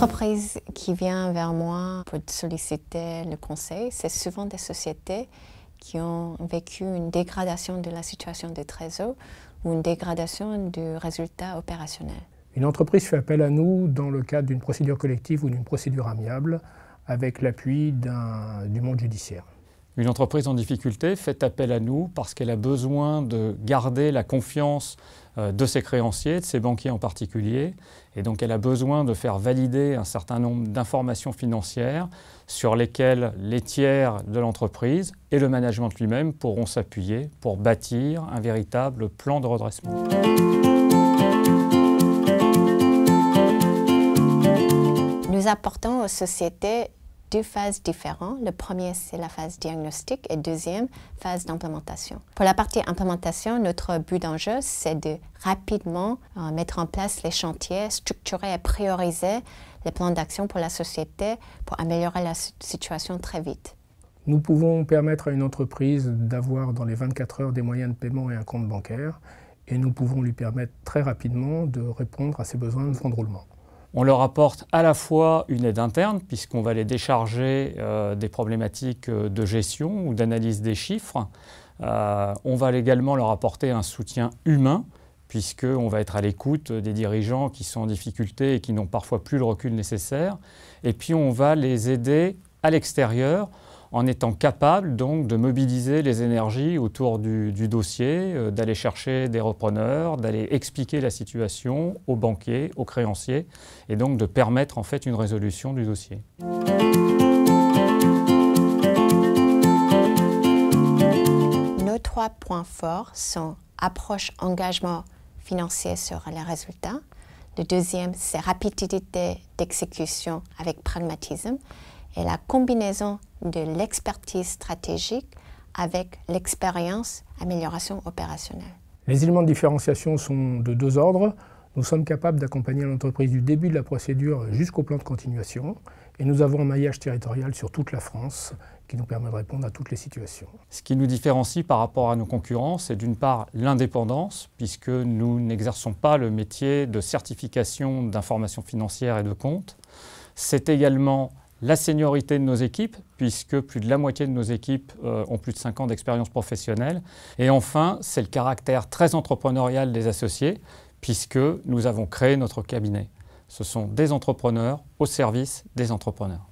L'entreprise qui vient vers moi pour solliciter le conseil, c'est souvent des sociétés qui ont vécu une dégradation de la situation de trésor ou une dégradation du résultat opérationnel. Une entreprise fait appel à nous dans le cadre d'une procédure collective ou d'une procédure amiable avec l'appui du monde judiciaire. Une entreprise en difficulté fait appel à nous parce qu'elle a besoin de garder la confiance de ses créanciers, de ses banquiers en particulier, et donc elle a besoin de faire valider un certain nombre d'informations financières sur lesquelles les tiers de l'entreprise et le management lui-même pourront s'appuyer pour bâtir un véritable plan de redressement. Nous apportons aux sociétés deux phases différentes. Le premier, c'est la phase diagnostic et deuxième, phase d'implémentation. Pour la partie implémentation, notre but d'enjeu, c'est de rapidement mettre en place les chantiers, structurer et prioriser les plans d'action pour la société pour améliorer la situation très vite. Nous pouvons permettre à une entreprise d'avoir dans les 24 heures des moyens de paiement et un compte bancaire et nous pouvons lui permettre très rapidement de répondre à ses besoins de fonds de roulement. On leur apporte à la fois une aide interne, puisqu'on va les décharger des problématiques de gestion ou d'analyse des chiffres. On va également leur apporter un soutien humain, puisqu'on va être à l'écoute des dirigeants qui sont en difficulté et qui n'ont parfois plus le recul nécessaire. Et puis on va les aider à l'extérieur, en étant capable donc de mobiliser les énergies autour du dossier, d'aller chercher des repreneurs, d'aller expliquer la situation aux banquiers, aux créanciers, et donc de permettre en fait une résolution du dossier. Nos trois points forts sont approche engagement financier sur les résultats. Le deuxième, c'est rapidité d'exécution avec pragmatisme. Et la combinaison de l'expertise stratégique avec l'expérience amélioration opérationnelle. Les éléments de différenciation sont de deux ordres. Nous sommes capables d'accompagner l'entreprise du début de la procédure jusqu'au plan de continuation. Et nous avons un maillage territorial sur toute la France qui nous permet de répondre à toutes les situations. Ce qui nous différencie par rapport à nos concurrents, c'est d'une part l'indépendance, puisque nous n'exerçons pas le métier de certification d'informations financières et de comptes. C'est également la seniorité de nos équipes, puisque plus de la moitié de nos équipes ont plus de 5 ans d'expérience professionnelle. Et enfin, c'est le caractère très entrepreneurial des associés, puisque nous avons créé notre cabinet. Ce sont des entrepreneurs au service des entrepreneurs.